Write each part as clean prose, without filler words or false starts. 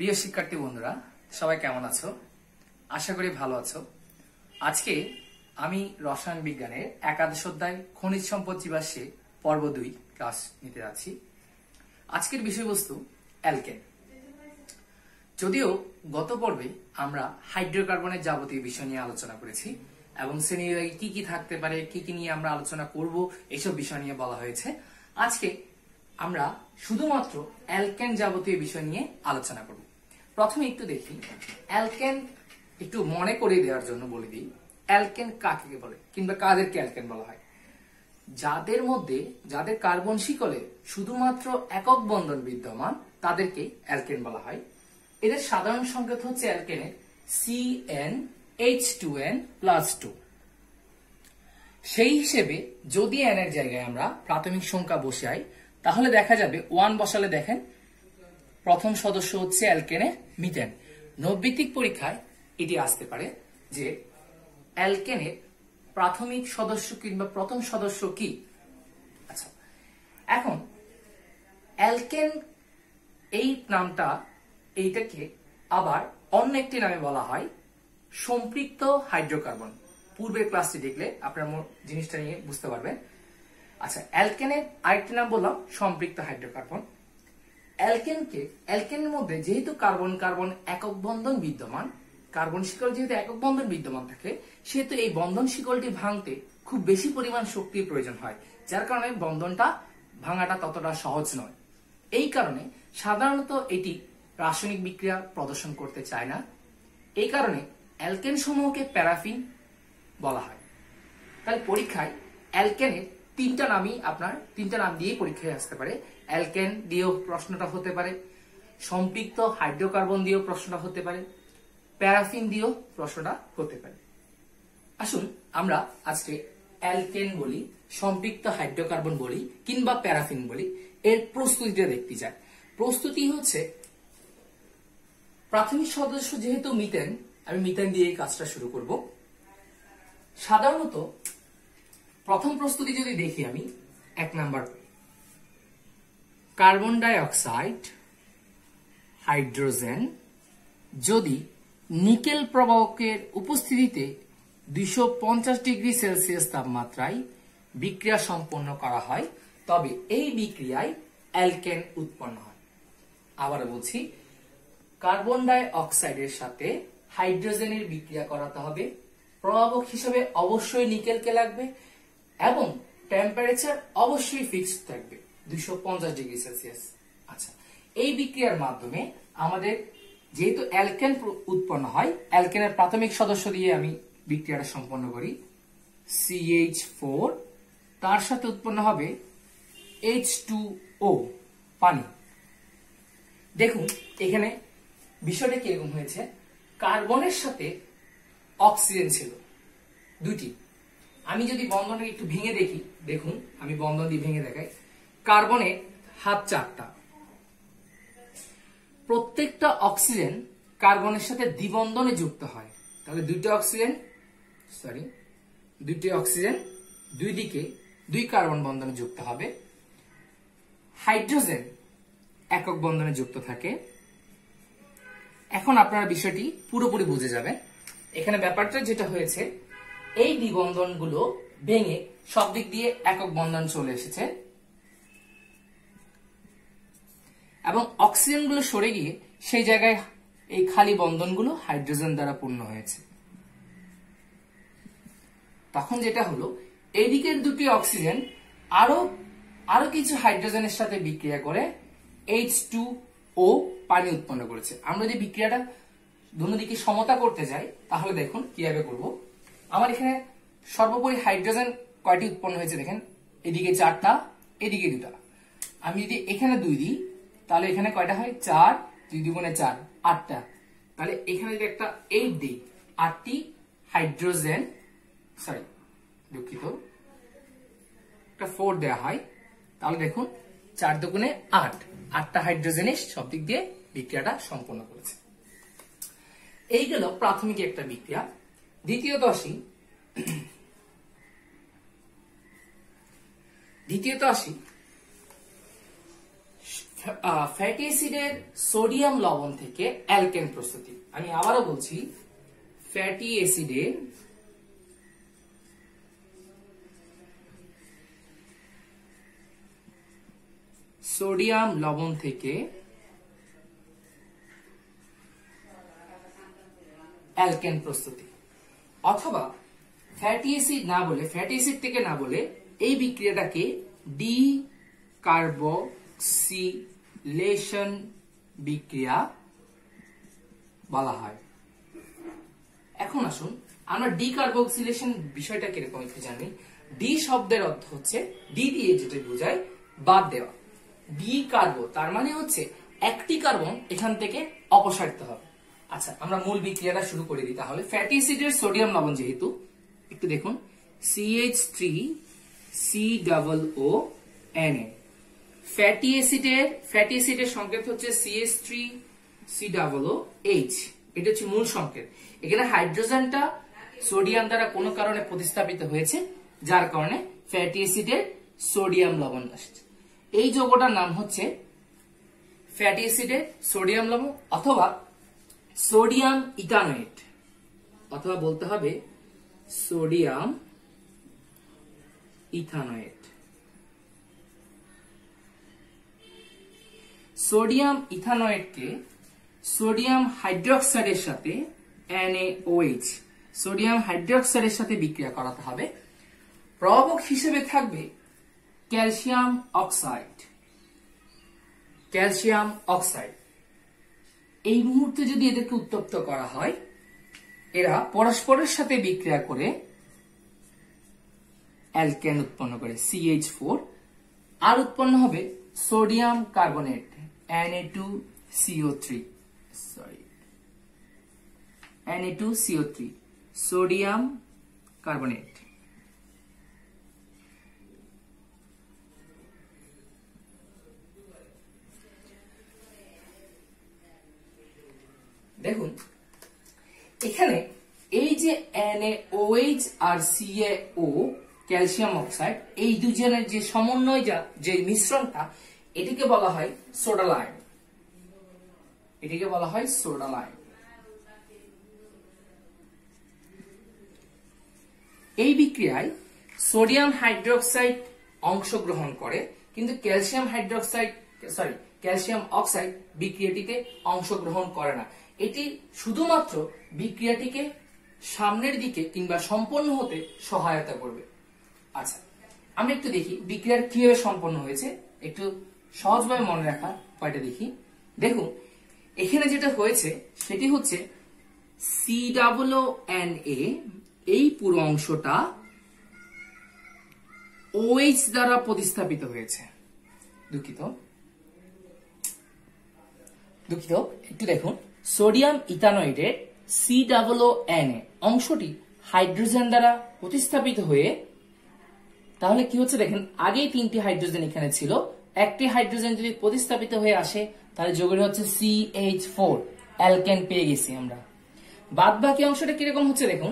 প্রিয় শিক্ষার্থী বন্ধুরা, সবাই কেমন আছো? আশা করি ভালো আছো। আজকে আমি রসায়ন বিজ্ঞানের একাদশ অধ্যায় খনিজ সম্পদ জীবাশ্মে পর্ব 2 ক্লাস নিতে যাচ্ছি। আজকের বিষয়বস্তু অ্যালকেন। যদিও গত পর্বে আমরা হাইড্রোকার্বনের যাবতীয় বিষয় নিয়ে আলোচনা করেছি এবং শ্রেণীবিভাগে কি কি থাকতে পারে, কি কি নিয়ে আমরা আলোচনা করব, এসব বিষয় নিয়ে বলা হয়েছে। আজকে আমরা শুধুমাত্র অ্যালকেন যাবতীয় বিষয় নিয়ে আলোচনা করব। প্রথমে একটু দেখি অ্যালকেন, একটু মনে করে দেওয়ার জন্য বলে দিই অ্যালকেন কাকে বলে কিংবা কাদেরকে অ্যালকেন বলা হয়। যাদের কার্বন শিকলে শুধুমাত্র একক বন্ধন বিদ্যমান তাদেরকে অ্যালকেন বলা হয়। এদের সাধারণ সংকেত হচ্ছে অ্যালকেনের CnH2n+2। সেই হিসেবে যদি n এর জায়গায় আমরা প্রাথমিক সংখ্যা বসাই তাহলে দেখা যাবে 1 বসালে দেখেন প্রথম সদস্য হচ্ছে অ্যালকেনের মিথেন। নৈর্ব্যক্তিক পরীক্ষায় এটি আসতে পারে যে অ্যালকেনের প্রাথমিক সদস্য কিংবা প্রথম সদস্য কি। আচ্ছা, এখন অ্যালকেন এই নামটা, এইটাকে আবার অন্য একটি নামে বলা হয় সম্পৃক্ত হাইড্রোকার্বন। পূর্বের ক্লাসটি দেখলে আপনারা জিনিসটা নিয়ে বুঝতে পারবেন। আচ্ছা, অ্যালকেনের আরেকটি নাম বললাম সম্পৃক্ত হাইড্রোকার্বন। অ্যালকেনের মধ্যে যেহেতু কার্বন কার্বন একক বন্ধন বিদ্যমান, কার্বন শিকল যেহেতু একক বন্ধন বিদ্যমান থাকে, সেহেতু এই বন্ধন শিকলটি ভাঙতে খুব বেশি পরিমাণ শক্তির প্রয়োজন হয়, যার কারণে বন্ধনটা ভাঙাটা ততটা সহজ নয়। এই কারণে সাধারণত এটি রাসায়নিক বিক্রিয়া প্রদর্শন করতে চায় না। এই কারণে অ্যালকেন সমূহকে প্যারাফিন বলা হয়। তাহলে পরীক্ষায় অ্যালকেনের তিনটা নাম দিয়ে পরীক্ষায় আসতে পারে। অ্যালকেন দিয়েও প্রশ্নটা হতে পারে, সম্পৃক্ত হাইড্রোকার্বন দিয়েও প্রশ্নটা হতে পারে, প্যারাফিন দিয়েও প্রশ্নটা হতে পারে। আসুন আমরা আজকে অ্যালকেন বলি, সম্পৃক্ত হাইড্রোকার্বন বলি কিংবা প্যারাফিন বলি, এর প্রস্তুতিটা দেখতে চাই। প্রস্তুতি হচ্ছে প্রাথমিক সদস্য যেহেতু মিথেন, আমি মিথেন দিয়ে এই কাজটা শুরু করব। সাধারণত প্রথম প্রস্তুতি যদি দেখি আমি 1 number, carbon die oxide hydrogen যদি নিকেল প্রবাহকের উপস্থিতিতে 250 ডিগ্রি সেলসিয়াস তাপমাত্রায় বিক্রিয়া সম্পন্ন করা হয়, তবে এই বিক্রিয়ায় অ্যালকেন উৎপন্ন হয়। আবার বলছি, কার্বন ডাই অক্সাইডের সাথে হাইড্রোজেনের বিক্রিয়া করাতে হবে, প্রভাবক হিসেবে অবশ্যই নিকেলকে লাগবে এবং টেম্পারেচার অবশ্যই ফিক্সড থাকবে 250 ডিগ্রি সেলসিয়াস। আচ্ছা, এই বিক্রিয়ার মাধ্যমে আমাদের যেহেতু অ্যালকেন উৎপন্ন হয়, অ্যালকেনের প্রাথমিক সদস্য দিয়ে আমি বিক্রিয়াটা সম্পন্ন করি, CH4, তার সাথে উৎপন্ন হবে H2O, পানি। দেখুন এখানে বিষয়টা কিরকম হয়েছে, কার্বনের সাথে অক্সিজেন ছিল দুটি। আমি যদি বন্ধনটা একটু ভেঙে দেখি, দেখুন আমি বন্ধন দিয়ে ভেঙে দেখাই। কার্বনের হাত 4টা, প্রত্যেকটা অক্সিজেন কার্বনের সাথে দ্বিবন্ধনে যুক্ত হয়। তাহলে দুইটি অক্সিজেন দুই দিকে 2 কার্বন বন্ধনে যুক্ত হবে। হাইড্রোজেন একক বন্ধনে যুক্ত থাকে। এখন আপনারা বিষয়টি পুরোপুরি বুঝে যাবেন। এখানে ব্যাপারটা যেটা হয়েছে, এই দ্বিবন্ধনগুলো ভেঙে সব দিক দিয়ে একক বন্ধন চলে এসেছে এবং অক্সিজেনগুলো সরে গিয়ে সেই জায়গায় এই খালি বন্ধনগুলো হাইড্রোজেন দ্বারা পূর্ণ হয়েছে। তখন যেটা হলো, এদিকের দুটি অক্সিজেন আরো কিছু হাইড্রোজেনের সাথে বিক্রিয়া করে H2O পানি উৎপন্ন করেছে। আমরা যদি বিক্রিয়াটা দুদিকে সমতা করতে যাই তাহলে দেখুন কিভাবে করব। আমার এখানে সর্বোপরি হাইড্রোজেন কয়টি উৎপন্ন হয়েছে দেখেন, এদিকে 4টা, এদিকে 2টা। আমি যদি এখানে 2 দিই তাহলে এখানে কয়টা হয়, 4, 2 দুগুণে 4, 8টা। তাহলে এখানে যদি একটা 8 দিই, 8টি হাইড্রোজেন, দুঃখিত, একটা 4 দেওয়া হয়, তাহলে দেখুন 4 দুগুণে 8, 8টা হাইড্রোজেনের সব দিক দিয়ে বিক্রিয়াটা সম্পন্ন করেছে। এই গেল প্রাথমিক একটা বিক্রিয়া। দ্বিতীয়ত আসি ফ্যাটি অ্যাসিডের সোডিয়াম লবণ থেকে অ্যালকেন প্রস্তুতি। আমি আবারও বলছি, ফ্যাটি অ্যাসিডের সোডিয়াম লবণ থেকে অ্যালকেন প্রস্তুতি, অথবা ফ্যাটি অ্যাসিড না বলে, ফ্যাটি অ্যাসিড থেকে না বলে এই বিক্রিয়াটাকে ডি কার্বক্সিলেশন বিক্রিয়া বলা হয়। এখন আসুন আমরা ডি কার্বক্সিলেশন বিষয়টা কিরকম একটু জানি। ডি শব্দের অর্থ হচ্ছে, ডি দিয়ে যেটা বোঝায় বাদ দেওয়া। ডি কার্বো তার মানে হচ্ছে একটি কার্বন এখান থেকে অপসারিত হবে। আচ্ছা, আমরা মূল বিক্রিয়াটা শুরু করে দিই তাহলে। ফ্যাটি অ্যাসিডের সোডিয়াম লবণ যেহেতু, একটু দেখুন, CH3COO ফ্যাটি অ্যাসিডের সংকেত হচ্ছে CH3COOH, এটা হচ্ছে মূল সংকেত। এখানে হাইড্রোজেনটা সোডিয়াম দ্বারা কোনো কারণে প্রতিস্থাপিত হয়েছে, যার কারণে ফ্যাটি অ্যাসিডের সোডিয়াম লবণ আসছে। এই যৌগটার নাম হচ্ছে ফ্যাটি অ্যাসিডের সোডিয়াম লবণ, অথবা সোডিয়াম ইথানোয়েট, অথবা বলতে হবে সোডিয়াম ইথানোয়েট। সোডিয়াম ইথানোয়েটকে সোডিয়াম হাইড্রোক্সাইডের সাথে NaOH, সোডিয়াম হাইড্রোক্সাইডের সাথে বিক্রিয়া করাতে হবে। প্রভাবক হিসেবে থাকবে ক্যালসিয়াম অক্সাইড। ক্যালসিয়াম অক্সাইড এই মুহূর্তে যদি এদেরকে উত্তপ্ত করা হয়, এরা পরস্পরের সাথে বিক্রিয়া করে অ্যালকেন উৎপন্ন করে CH4, আর উৎপন্ন হবে sodium carbonate Na2CO3, sodium carbonate. দেখুন এখানে এই যে NaOH আর CaO ক্যালসিয়াম অক্সাইড, এই দুজনের যে সমন্বয়, যে মিশ্রণটা, এটিকে বলা হয় সোডা লাইম। এটিকে বলা হয় সোডা লাইম। এই বিক্রিয়ায় সোডিয়াম হাইড্রোক্সাইড অংশগ্রহণ করে, কিন্তু ক্যালসিয়াম অক্সাইড বিক্রিয়াটিতে অংশগ্রহণ করে না। এটি শুধুমাত্র বিক্রিয়াটিকে সামনের দিকে কিংবা সম্পন্ন হতে সহায়তা করবে। আচ্ছা, আমরা একটু দেখি বিক্রিয়ার কিভাবে সম্পন্ন হয়েছে, একটু সহজভাবে মনে রাখার উপায়টা দেখি। দেখুন এখানে যেটা হয়েছে সেটি হচ্ছে COONA, এই পুরো অংশটা OH দ্বারা প্রতিস্থাপিত হয়েছে। দুঃখিত, একটু দেখুন, সোডিয়াম ইথানোয়েটের COONA অংশটি হাইড্রোজেন দ্বারা প্রতিস্থাপিত হয়ে, তাহলে কি হচ্ছে দেখেন, আগেই 3টি হাইড্রোজেন এখানে ছিল, একটি হাইড্রোজেন যদি প্রতিস্থাপিত হয়ে আসে তাহলে যোগের হচ্ছে CH4, অ্যালকেন পেয়ে গেছি আমরা। বাদ বাকি অংশটা কিরকম হচ্ছে দেখুন,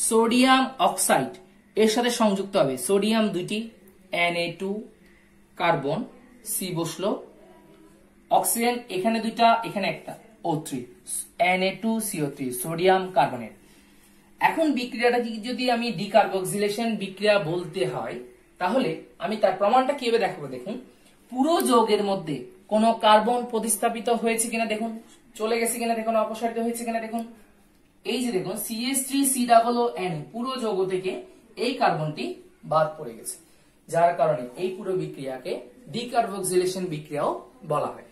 সোডিয়াম অক্সাইড এর সাথে সংযুক্ত হবে, সোডিয়াম দুইটি, Na2 কার্বন, C বসলো, অক্সিজেন এখানে দুইটা, এখানে একটা, O3, Na2CO3, সোডিয়াম কার্বনেট। এখন বিক্রিয়াটা যদি আমি ডিকার্বক্সিলেশন বিক্রিয়া বলতে হয়, তাহলে আমি তার প্রমাণটা কিভাবে দেখাবো। দেখুন পুরো যৌগের মধ্যে কোন কার্বন প্রতিস্থাপিত হয়েছে কিনা দেখুন, চলে গেছে কিনা দেখুন, অপসারিত হয়েছে কিনা দেখুন। এই যে দেখুন CH3COON, পুরো যৌগ থেকে এই কার্বনটি বাদ পড়ে গেছে, যার কারণে এই পুরো বিক্রিয়াকে ডিকার্বক্সিলেশন বিক্রিয়াও বলা হয়।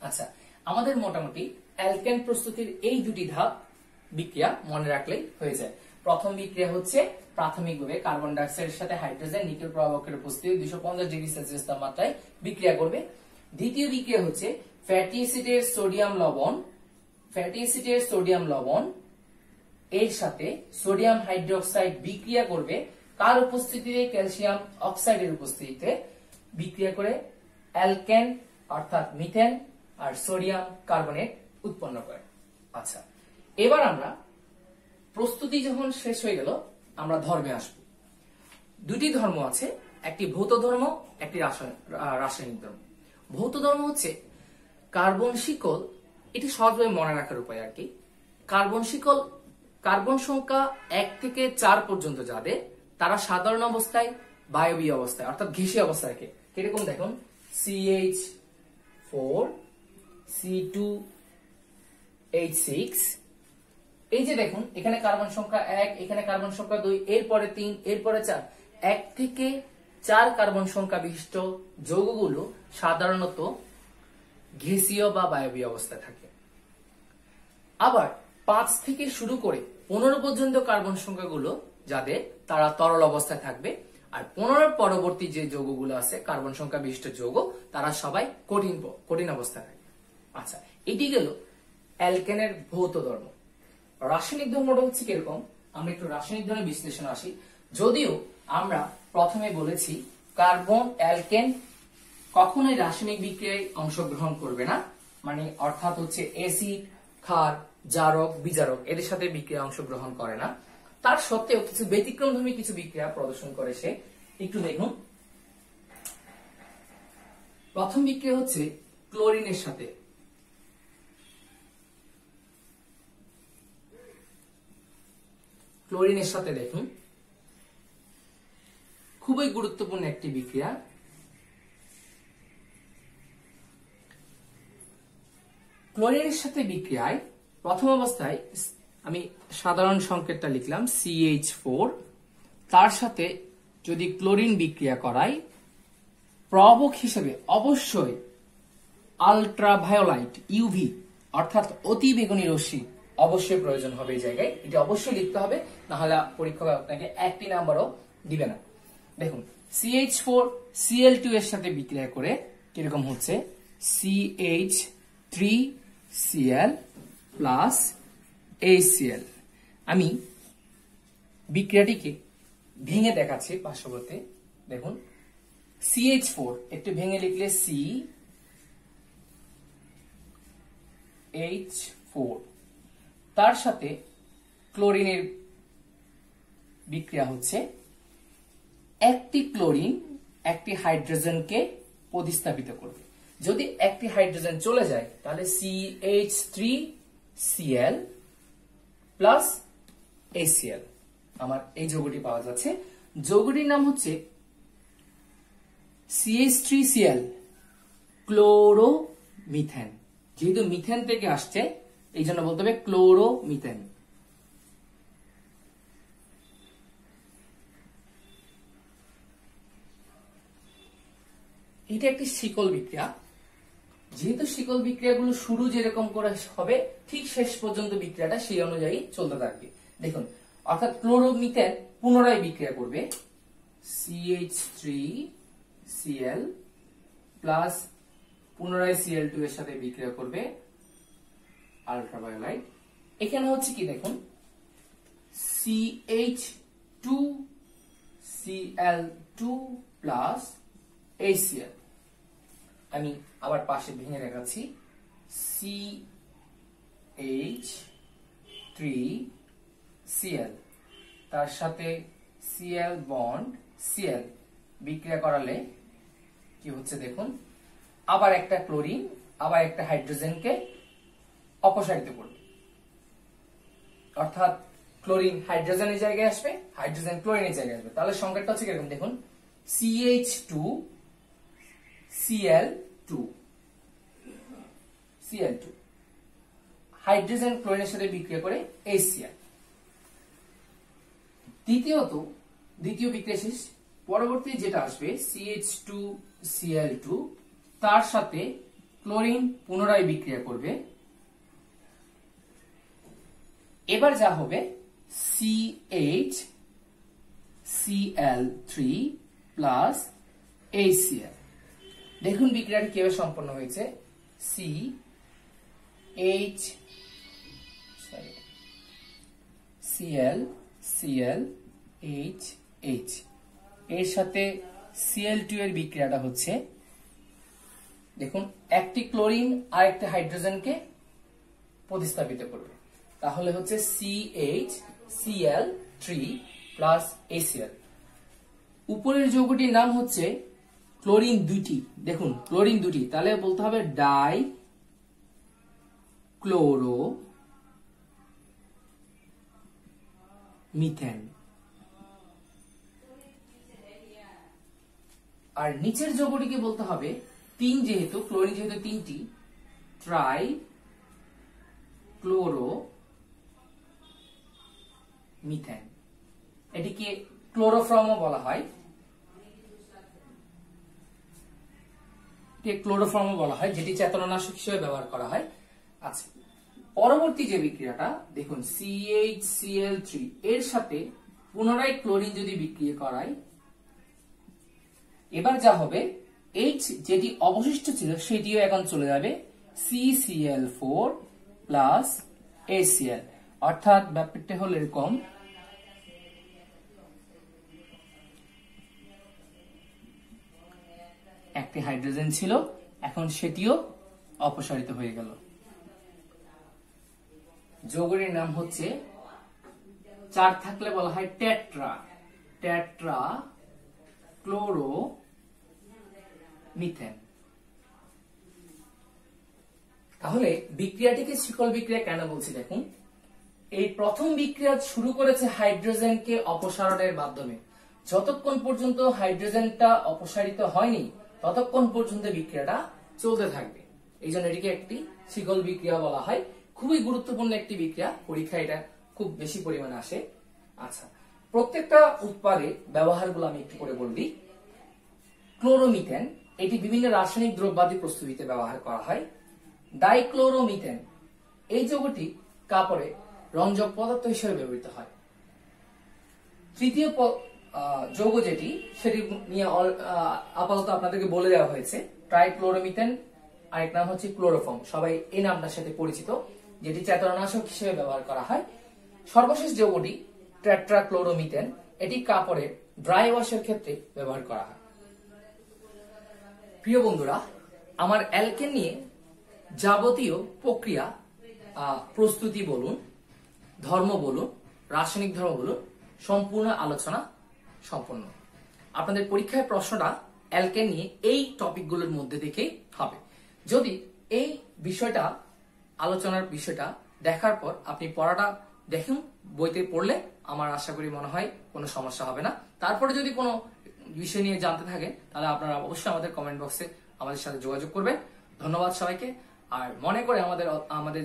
আচ্ছা, আমাদের মোটামুটি অ্যালকেন প্রস্তুতির এই দুটি ধাপ বিক্রিয়া মনে রাখলেই হয়ে যায়। প্রথম বিক্রিয়া হচ্ছে প্রাথমিকভাবে কার্বন ডাই অক্সাইডের সাথে হাইড্রোজেন নিকেল প্রভাবকের উপস্থিতি 250 ডিগ্রি সেলসিয়াস তাপমাত্রায় বিক্রিয়া করবে। দ্বিতীয় বিক্রিয়া হচ্ছে ফ্যাটি অ্যাসিডের সোডিয়াম লবণ এর সাথে সোডিয়াম হাইড্রোক্সাইড বিক্রিয়া করবে, কার উপস্থিতিতে, ক্যালসিয়াম অক্সাইডের উপস্থিতিতে বিক্রিয়া করে অ্যালকেন অর্থাৎ মিথেন আর সোডিয়াম কার্বনেট উৎপন্ন করে। আচ্ছা, এবার আমরা প্রস্তুতি যখন শেষ হয়ে গেল, আমরা ধর্মে আসব। দুটি ধর্ম আছে, একটি ভৌত ধর্ম, একটি রাসায়নিক ধর্ম। ভৌত ধর্ম হচ্ছে কার্বন শিকল, এটি সহজভাবে মনে রাখার উপায় আর কি। কার্বন শিকল কার্বন সংখ্যা 1 থেকে 4 পর্যন্ত যাদের, তারা সাধারণ অবস্থায় বায়বীয় অবস্থায় অর্থাৎ ঘেঁষে অবস্থায় থাকে। কিরকম দেখুন, CH4 C2H6, এই যে দেখুন এখানে কার্বন সংখ্যা 1, এখানে কার্বন সংখ্যা 2, এরপরে 3, এরপরে 4, 1 থেকে 4 কার্বন সংখ্যা বিশিষ্ট যৌগগুলো সাধারণত গ্যাসীয় বা বায়বীয় অবস্থায় থাকে। আবার 5 থেকে শুরু করে 15 পর্যন্ত কার্বন সংখ্যাগুলো যাদের, তারা তরল অবস্থায় থাকবে। আর 15 পরবর্তী যে যৌগগুলো আছে কার্বন সংখ্যা বিশিষ্ট যৌগ, তারা সবাই কঠিন অবস্থায় থাকে। আচ্ছা, এটি গেল অ্যালকেনের ভৌত ধর্ম। রাসায়নিক ধর্মটা হচ্ছে কিরকম, আমরা একটু রাসায়নিক ধর্মের বিশ্লেষণে আসি। যদিও আমরা প্রথমে বলেছি কার্বন অ্যালকেন কখনোই রাসায়নিক বিক্রিয়ায় অংশগ্রহণ করবে না, মানে অর্থাৎ হচ্ছে অ্যাসিড, ক্ষার, জারক, বিজারক এদের সাথে বিক্রিয়া অংশগ্রহণ করে না। তার সত্ত্বেও কিছু ব্যতিক্রমধর্মী কিছু বিক্রিয়া প্রদর্শন করে সে। একটু দেখুন, প্রথম বিক্রিয়া হচ্ছে ক্লোরিনের সাথে। ক্লোরিনের সাথে দেখুন, খুবই গুরুত্বপূর্ণ একটি বিক্রিয়া। ক্লোরিনের সাথে বিক্রিয়ায় প্রথম অবস্থায় আমি সাধারণ সংকেতটা লিখলাম CH4, তার সাথে যদি ক্লোরিন বিক্রিয়া করাই, প্রবক হিসেবে অবশ্যই আল্ট্রাভায়োলাইট ইউভি অর্থাৎ অতি বেগুনি রশ্মি অবশ্যই প্রয়োজন হবে এই জায়গায়, এটা অবশ্যই লিখতে হবে, না হলে পরীক্ষক আপনাকে একটি নাম্বারও দিবে না। দেখুন, CH4 Cl2 এর সাথে বিক্রিয়া করে কিরকম হচ্ছে, CH3Cl প্লাস HCl। আমি বিক্রিয়াটিকে ভেঙে দেখাচ্ছি পার্শ্ববর্তী। দেখুন, CH4 একটু ভেঙে লিখলে CH4, তার সাথে ক্লোরিনের বিক্রিয়া হচ্ছে, একটি ক্লোরিন একটি হাইড্রোজেনকে প্রতিস্থাপিত করবে। যদি একটি হাইড্রোজেন চলে যায় তাহলে CH3Cl প্লাস HCl, আমার এই যৌগটি পাওয়া যাচ্ছে। যৌগটির নাম হচ্ছে CH3Cl ক্লোরোমিথেন। যেহেতু মিথেন থেকে আসছে এই জন্য বলতে হবে ক্লোরোমিথেন। এটা একটি শিকল বিক্রিয়া। যেহেতু শিকল বিক্রিয়াগুলো শুরু যেরকম করে হবে ঠিক শেষ পর্যন্ত বিক্রিয়াটা সেই অনুযায়ী চলতে থাকবে। দেখুন, অর্থাৎ ক্লোরোমিথেন পুনরায় বিক্রিয়া করবে CH3Cl প্লাস পুনরায় Cl2 এর সাথে বিক্রিয়া করবে আল্ট্রাভায়োলাইট। এখানে হচ্ছে কি দেখুন, CH2Cl2 প্লাস HCl। আমি আবার পাশে ভেঙে দেখাচ্ছি, CH3Cl তার সাথে Cl বন্ড Cl বিক্রিয়া করালে কি হচ্ছে দেখুন, আবার একটা ক্লোরিন আবার একটা হাইড্রোজেনকে অপসারিত করবে, অর্থাৎ ক্লোরিন হাইড্রোজেনের জায়গায় আসবে, হাইড্রোজেন ক্লোরিনের জায়গায় আসবে। তাহলে সংকেতটা হচ্ছে কিরকম দেখুন, CH2Cl2 হাইড্রোজেন ক্লোরিনের সাথে বিক্রিয়া করে HCl। দ্বিতীয় বিক্রিয়া শেষ, পরবর্তী যেটা আসবে CH2Cl2 তার সাথে ক্লোরিন পুনরায় বিক্রিয়া করবে। এবার যা হবে CH3Cl প্লাস HCl। দেখুন বিক্রিয়াটি কিভাবে সম্পন্ন হয়েছে, CH এর সাথে Cl2 এর বিক্রিয়াটা হচ্ছে, দেখুন একটি ক্লোরিন আর একটি হাইড্রোজেনকে প্রতিস্থাপিত করবে, তাহলে হচ্ছে CHCl3 প্লাস HCl। উপরের যৌগটির নাম হচ্ছে ক্লোরিন দুইটি, দেখুন ক্লোরিন দুটি, তাহলে বলতে হবে ডাই ক্লোরো মিথেন। আর নিচের যৌগটিকে বলতে হবে তিন, যেহেতু ক্লোরিন যেহেতু তিনটি, ট্রাই ক্লোরো মিথেন। এটিকে ক্লোরোফর্মও বলা হয়, ক্লোরোফর্মও বলা হয়, যেটি চেতনানাশক হিসেবে ব্যবহার করা হয়। আচ্ছা, পরবর্তী যে বিক্রিয়াটা দেখুন CH_Cl3 এর সাথে পুনরায় ক্লোরিন যদি বিক্রিয়া করায়, এবার যা হবে H যেটি অবশিষ্ট ছিল সেটিও এখন চলে যাবে CCl4 প্লাস HCl, অর্থাৎ ব্যাপারটা হলো এরকম, একটি হাইড্রোজেন ছিল এখন সেটিও অপসারিত হয়ে গেল। যৌগটির নাম হচ্ছে, চার থাকলে বলা হয় টেট্রা ক্লোরো মিথেন। তাহলে বিক্রিয়াটিকে শিকল বিক্রিয়া কেন বলছি দেখুন, এই প্রথম বিক্রিয়া শুরু করেছে হাইড্রোজেনকে অপসারণের মাধ্যমে। যতক্ষণ পর্যন্ত হাইড্রোজেনটা অপসারিত হয়নি ততক্ষণ পর্যন্ত বিক্রিয়াটা চলতে থাকবে, এই জন্য এটিকে একটি শিকল বিক্রিয়া বলা হয়। খুবই গুরুত্বপূর্ণ একটি বিক্রিয়া, পরীক্ষায় এটা খুব বেশি পরিমাণে আসে। আচ্ছা, প্রত্যেকটা উৎপাদে ব্যবহারগুলো আমি একটু করে বলবি। ক্লোরোমিথেন, এটি বিভিন্ন রাসায়নিক দ্রব্যাদি প্রস্তুতিতে ব্যবহার করা হয়। ডাইক্লোরোমিথেন, এই যৌগটি কাপড়ে রঞ্জক পদার্থ হিসেবে ব্যবহৃত হয়। তৃতীয় যৌগ যেটি, সেটি নিয়ে আপাতত আপনাদেরকে বলে দেওয়া হয়েছে, ট্রাইক্লোরোমিথেন, আরেক নাম হচ্ছে ক্লোরোফর্ম, সবাই এই নামটার সাথে পরিচিত, যেটি চেতনানাশক হিসেবে ব্যবহার করা হয়। সর্বশেষ যৌগটি টেট্রাক্লোরোমিথেন, এটি কাপড়ে ড্রাই ওয়াশের ক্ষেত্রে ব্যবহার করা হয়। প্রিয় বন্ধুরা, আমার অ্যালকেন নিয়ে যাবতীয় প্রক্রিয়া, প্রস্তুতি বলুন, ধর্ম বলুন, রাসায়নিক ধর্ম বলুন, সম্পূর্ণ আলোচনা সম্পন্ন। আপনাদের পরীক্ষায় প্রশ্নটা অ্যালকেন নিয়ে এই টপিকগুলোর মধ্যে থেকেই হবে। যদি এই বিষয়টা, আলোচনার বিষয়টা দেখার পর আপনি পড়াটা দেখুন, বইতে পড়লে আমার আশা করি মনে হয় কোনো সমস্যা হবে না। তারপরে যদি কোনো বিষয় নিয়ে জানতে থাকেন তাহলে আপনারা অবশ্যই আমাদের কমেন্ট বক্সে আমাদের সাথে যোগাযোগ করবেন। ধন্যবাদ সবাইকে। আর মনে করে আমাদের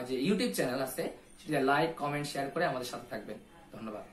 যে ইউটিউব চ্যানেল আছে সেটা লাইক, কমেন্ট, শেয়ার করে আমাদের সাথে থাকবেন। ধন্যবাদ।